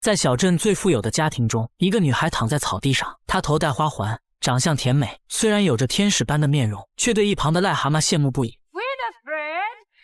在小镇最富有的家庭中，一个女孩躺在草地上，她头戴花环，长相甜美，虽然有着天使般的面容，却对一旁的癞蛤蟆羡慕不已。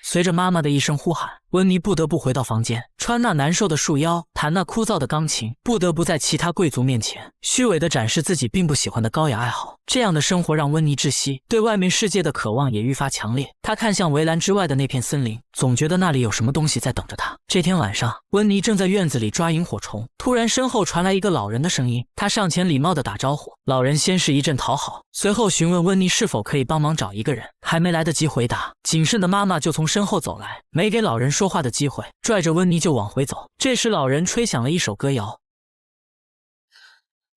随着妈妈的一声呼喊，温妮不得不回到房间，穿那难受的束腰，弹那枯燥的钢琴，不得不在其他贵族面前虚伪地展示自己并不喜欢的高雅爱好。这样的生活让温妮窒息，对外面世界的渴望也愈发强烈。她看向围栏之外的那片森林，总觉得那里有什么东西在等着她。这天晚上，温妮正在院子里抓萤火虫，突然身后传来一个老人的声音，她上前礼貌地打招呼。老人先是一阵讨好，随后询问温妮是否可以帮忙找一个人。还没来得及回答，谨慎的妈妈就从身后走来，没给老人说话的机会，拽着温妮就往回走。这时老人吹响了一首歌谣。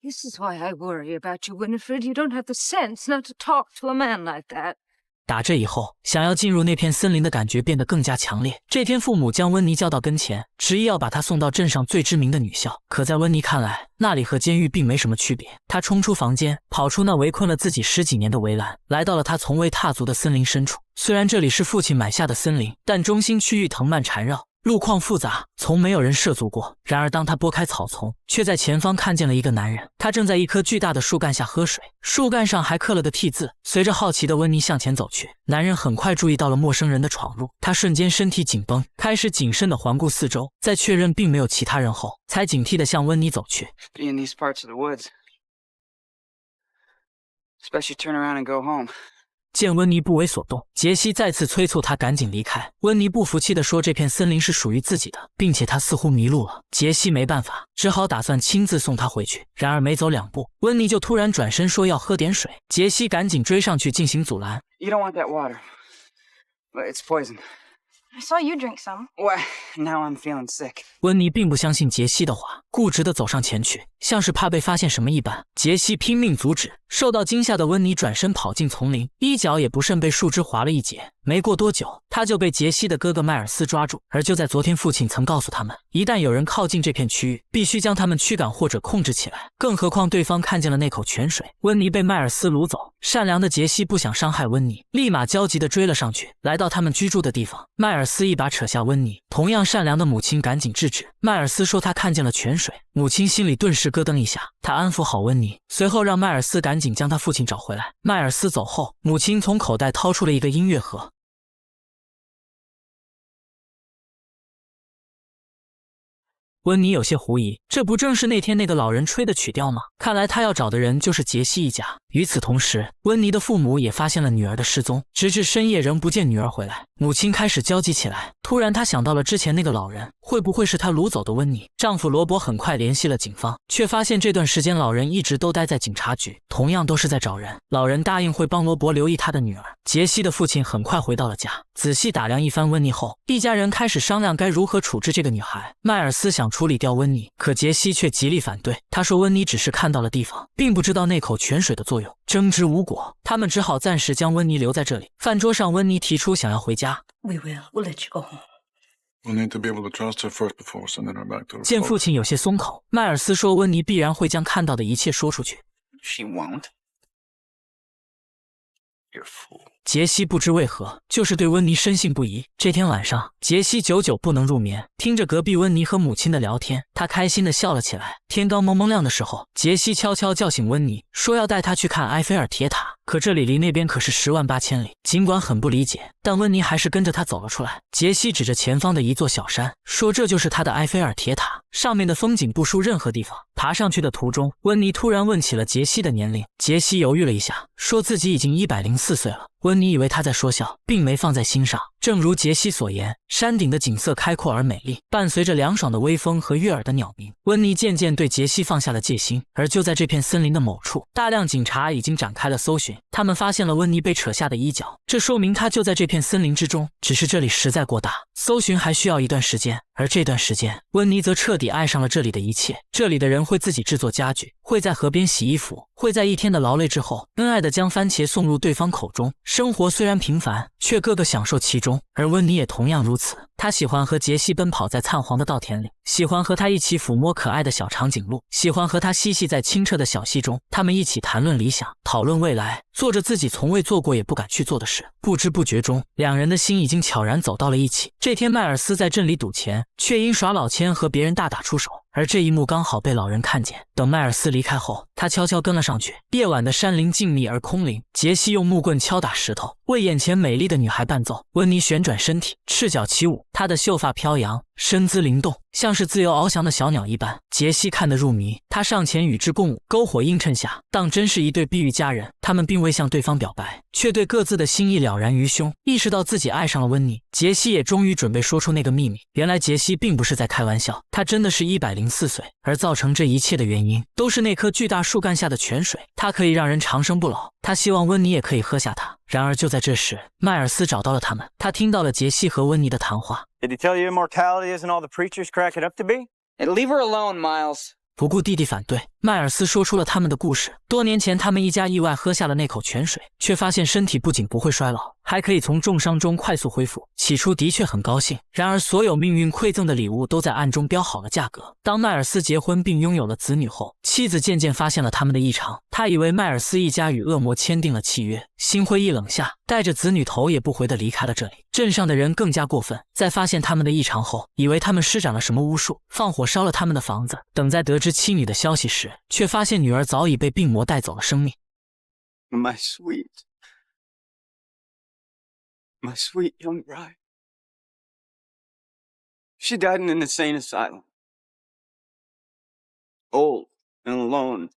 This is why I worry about you, Winifred. You don't have the sense not to talk to a man like that. 打这以后，想要进入那片森林的感觉变得更加强烈。这天，父母将温妮叫到跟前，执意要把她送到镇上最知名的女校。可在温妮看来，那里和监狱并没什么区别。她冲出房间，跑出那围困了自己10几年的围栏，来到了她从未踏足的森林深处。虽然这里是父亲买下的森林，但中心区域藤蔓缠绕，路况复杂，从没有人涉足过。然而当他拨开草丛，却在前方看见了一个男人，他正在一棵巨大的树干下喝水，树干上还刻了个 T 字。随着好奇的温妮向前走去，男人很快注意到了陌生人的闯入，他瞬间身体紧绷，开始谨慎地环顾四周，在确认并没有其他人后，才警惕地向温妮走去。 Be in these parts of the woods. Especially turn around and go home. 见温妮不为所动，杰西再次催促他赶紧离开。温妮不服气地说这片森林是属于自己的，并且他似乎迷路了。杰西没办法，只好打算亲自送他回去。然而没走2步，温妮就突然转身说要喝点水，杰西赶紧追上去进行阻拦。 You don't want that water. It's poison. I saw you drink some. Why? Now I'm feeling sick. 温妮并不相信杰西的话，固执地走上前去，像是怕被发现什么一般。杰西拼命阻止，受到惊吓的温妮转身跑进丛林，一脚也不慎被树枝划了一截。没过多久，他就被杰西的哥哥迈尔斯抓住。而就在昨天，父亲曾告诉他们，一旦有人靠近这片区域，必须将他们驱赶或者控制起来。更何况对方看见了那口泉水。温妮被迈尔斯掳走，善良的杰西不想伤害温妮，立马焦急地追了上去。来到他们居住的地方，迈尔斯一把扯下温妮，同样善良的母亲赶紧制止。迈尔斯说他看见了泉水，母亲心里顿时咯噔一下。他安抚好温妮，随后让迈尔斯赶紧将他父亲找回来。迈尔斯走后，母亲从口袋掏出了一个音乐盒。温妮有些狐疑，这不正是那天那个老人吹的曲调吗？看来他要找的人就是杰西一家。与此同时，温妮的父母也发现了女儿的失踪，直至深夜仍不见女儿回来。母亲开始焦急起来，突然她想到了之前那个老人，会不会是她掳走的温妮？丈夫罗伯很快联系了警方，却发现这段时间老人一直都待在警察局，同样都是在找人。老人答应会帮罗伯留意他的女儿。杰西的父亲很快回到了家，仔细打量一番温妮后，一家人开始商量该如何处置这个女孩。迈尔斯想处理掉温妮，可杰西却极力反对。他说温妮只是看到了地方，并不知道那口泉水的作用。争执无果，他们只好暂时将温妮留在这里。饭桌上，温妮提出想要回家。We will. We'll let you go home. We'll need to be able to trust her first before sending her back to her 见 father. 父亲有些松口，迈尔斯说温妮必然会将看到的一切说出去。 She won't. You're a fool. 杰西不知为何，就是对温妮深信不疑。这天晚上，杰西久久不能入眠，听着隔壁温妮和母亲的聊天，他开心地笑了起来。天刚蒙蒙亮的时候，杰西悄悄叫醒温妮，说要带她去看埃菲尔铁塔。可这里离那边可是10万8千里。尽管很不理解，但温妮还是跟着他走了出来。杰西指着前方的一座小山，说这就是他的埃菲尔铁塔，上面的风景不输任何地方。爬上去的途中，温妮突然问起了杰西的年龄。杰西犹豫了一下，说自己已经104岁了。温妮以为他在说笑，并没放在心上。正如杰西所言，山顶的景色开阔而美丽，伴随着凉爽的微风和悦耳的鸟鸣，温妮渐渐对杰西放下了戒心。而就在这片森林的某处，大量警察已经展开了搜寻，他们发现了温妮被扯下的衣角，这说明她就在这片森林之中，只是这里实在过大，搜寻还需要一段时间。而这段时间，温妮则彻底爱上了这里的一切。这里的人会自己制作家具，会在河边洗衣服，会在一天的劳累之后，恩爱地将番茄送入对方口中。生活虽然平凡，却个个享受其中。而温妮也同样如此，她喜欢和杰西奔跑在灿黄的稻田里，喜欢和他一起抚摸可爱的小长颈鹿，喜欢和他嬉戏在清澈的小溪中。他们一起谈论理想，讨论未来，做着自己从未做过也不敢去做的事。不知不觉中，两人的心已经悄然走到了一起。这天，迈尔斯在镇里赌钱，却因耍老千和别人大打出手。而这一幕刚好被老人看见。等迈尔斯离开后，他悄悄跟了上去。夜晚的山林静谧而空灵，杰西用木棍敲打石头，为眼前美丽的女孩伴奏。温妮旋转身体，赤脚起舞，她的秀发飘扬，身姿灵动，像是自由翱翔的小鸟一般。杰西看得入迷，他上前与之共舞，篝火映衬下，当真是一对碧玉佳人。他们并未向对方表白，却对各自的心意了然于胸。意识到自己爱上了温妮，杰西也终于准备说出那个秘密。原来杰西并不是在开玩笑，他真的是104岁，而造成这一切的原因都是那棵巨大树干下的泉水，它可以让人长生不老。他希望温妮也可以喝下它。然而就在这时，迈尔斯找到了他们，他听到了杰西和温妮的谈话。Did he tell you immortality isn't all the preachers crack it up to be? Hey, leave her alone, Miles. 不顾弟弟反对，迈尔斯说出了他们的故事。多年前，他们一家意外喝下了那口泉水，却发现身体不仅不会衰老，还可以从重伤中快速恢复。起初的确很高兴，然而所有命运馈赠的礼物都在暗中标好了价格。当迈尔斯结婚并拥有了子女后，妻子渐渐发现了他们的异常。他以为迈尔斯一家与恶魔签订了契约，心灰意冷下，带着子女头也不回地离开了这里。镇上的人更加过分，在发现他们的异常后，以为他们施展了什么巫术，放火烧了他们的房子。等在得知妻女的消息时，却发现女儿早已被病魔带走了生命。My sweet young bride. She died in an insane asylum. Old and alone.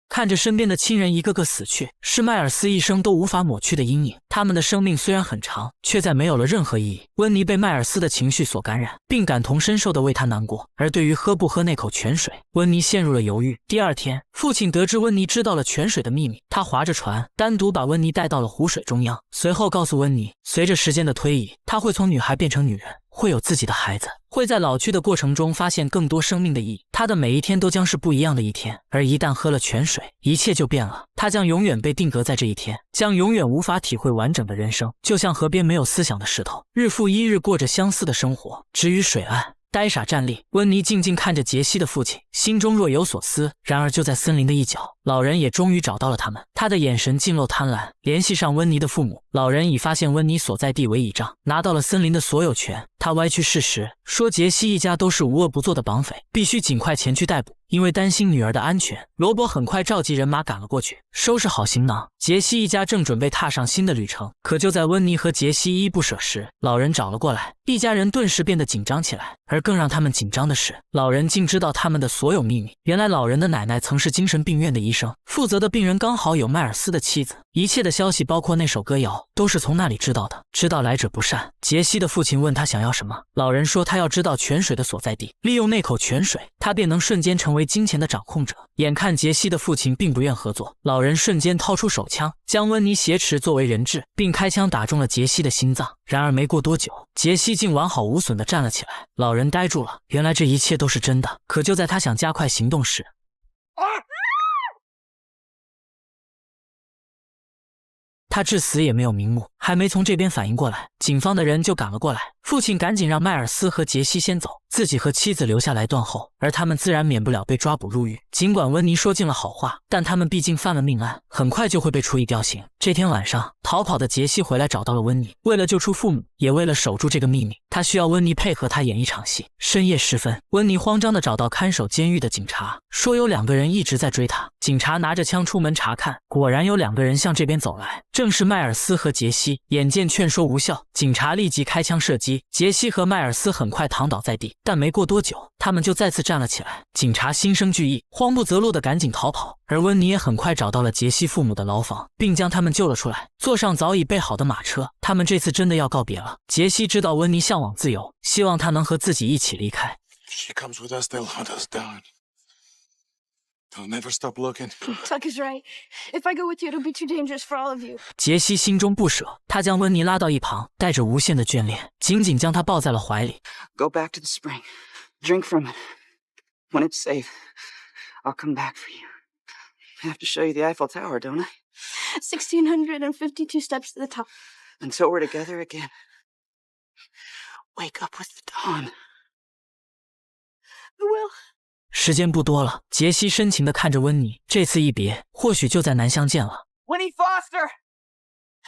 看着身边的亲人一个个死去，是迈尔斯一生都无法抹去的阴影。他们的生命虽然很长，却再没有了任何意义。温妮被迈尔斯的情绪所感染，并感同身受地为他难过。而对于喝不喝那口泉水，温妮陷入了犹豫。第二天，父亲得知温妮知道了泉水的秘密，他划着船，单独把温妮带到了湖水中央，随后告诉温妮，随着时间的推移，她会从女孩变成女人，会有自己的孩子，会在老去的过程中发现更多生命的意义。他的每一天都将是不一样的一天，而一旦喝了泉水，一切就变了。他将永远被定格在这一天，将永远无法体会完整的人生，就像河边没有思想的石头，日复一日过着相似的生活，只于水岸呆傻站立。温妮静静看着杰西的父亲，心中若有所思。然而就在森林的一角，老人也终于找到了他们，他的眼神尽露贪婪。联系上温妮的父母，老人已发现温妮所在地为倚仗，拿到了森林的所有权。他歪曲事实，说杰西一家都是无恶不作的绑匪，必须尽快前去逮捕。因为担心女儿的安全，罗伯很快召集人马赶了过去，收拾好行囊。杰西一家正准备踏上新的旅程，可就在温妮和杰西依依不舍时，老人找了过来，一家人顿时变得紧张起来。而更让他们紧张的是，老人竟知道他们的所有秘密。原来老人的奶奶曾是精神病院的医生，负责的病人刚好有迈尔斯的妻子，一切的消息包括那首歌谣都是从那里知道的。知道来者不善，杰西的父亲问他想要什么，老人说他要知道泉水的所在地，利用那口泉水，他便能瞬间成为金钱的掌控者。眼看杰西的父亲并不愿合作，老人瞬间掏出手枪，将温妮挟持作为人质，并开枪打中了杰西的心脏。然而没过多久，杰西竟完好无损地站了起来。老人呆住了，原来这一切都是真的。可就在他想加快行动时，他至死也没有瞑目，还没从这边反应过来，警方的人就赶了过来。父亲赶紧让迈尔斯和杰西先走，自己和妻子留下来断后，而他们自然免不了被抓捕入狱。尽管温妮说尽了好话，但他们毕竟犯了命案，很快就会被处以吊刑。这天晚上，逃跑的杰西回来找到了温妮，为了救出父母，也为了守住这个秘密，他需要温妮配合他演一场戏。深夜时分，温妮慌张地找到看守监狱的警察，说有2个人一直在追他。警察拿着枪出门查看，果然有2个人向这边走来，正是迈尔斯和杰西。眼见劝说无效，警察立即开枪射击，杰西和迈尔斯很快躺倒在地，但没过多久，他们就再次站了起来。警察心生惧意，慌不择路地赶紧逃跑，而温妮也很快找到了杰西父母的牢房，并将他们救了出来，坐上早已备好的马车。他们这次真的要告别了。杰西知道温妮向往自由，希望她能和自己一起离开。 If she comes with us, they'll hunt us down. They'll never stop looking. Tuck is right. If I go with you, it'll be too dangerous for all of you. 杰西心中不舍，他将温妮拉到一旁，带着无限的眷恋，紧紧将她抱在了怀里。Go back to the spring. Drink from it. When it's safe, I'll come back for you. I have to show you the Eiffel Tower, don't I? 1,652 steps to the top. Until we're together again. Wake up with the dawn. I will. 时间不多了，杰西深情地看着温妮，这次一别，或许就再难相见了。Winnie Foster!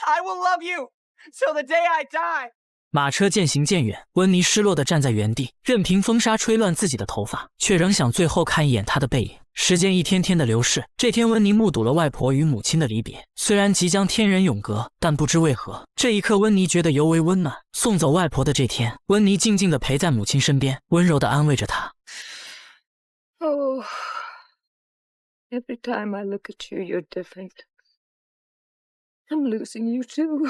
I will love you till the day I die! 马车渐行渐远，温妮失落地站在原地，任凭风沙吹乱自己的头发，却仍想最后看一眼他的背影。时间一天天的流逝，这天温妮目睹了外婆与母亲的离别。虽然即将天人永隔，但不知为何，这一刻温妮觉得尤为温暖。送走外婆的这天，温妮静静地陪在母亲身边，温柔地安慰着她。Oh, every time I look at you, you're different. I'm losing you too.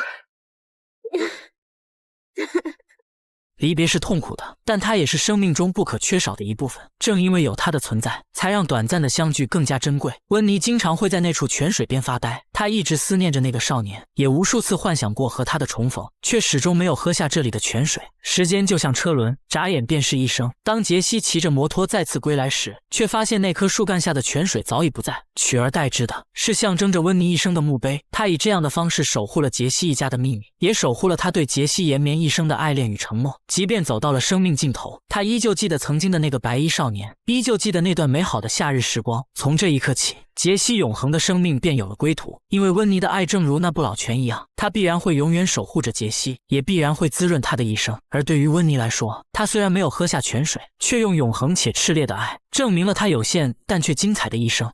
离别是痛苦的，但它也是生命中不可缺少的一部分。正因为有它的存在，才让短暂的相聚更加珍贵。温妮经常会在那处泉水边发呆，她一直思念着那个少年，也无数次幻想过和他的重逢，却始终没有喝下这里的泉水。时间就像车轮，眨眼便是一生。当杰西骑着摩托再次归来时，却发现那棵树干下的泉水早已不在，取而代之的是象征着温妮一生的墓碑。他以这样的方式守护了杰西一家的秘密，也守护了他对杰西延绵一生的爱恋与承诺。即便走到了生命尽头，他依旧记得曾经的那个白衣少年，依旧记得那段美好的夏日时光。从这一刻起，杰西永恒的生命便有了归途，因为温妮的爱正如那不老泉一样，他必然会永远守护着杰西，也必然会滋润他的一生。而对于温妮来说，他虽然没有喝下泉水，却用永恒且炽烈的爱证明了他有限但却精彩的一生。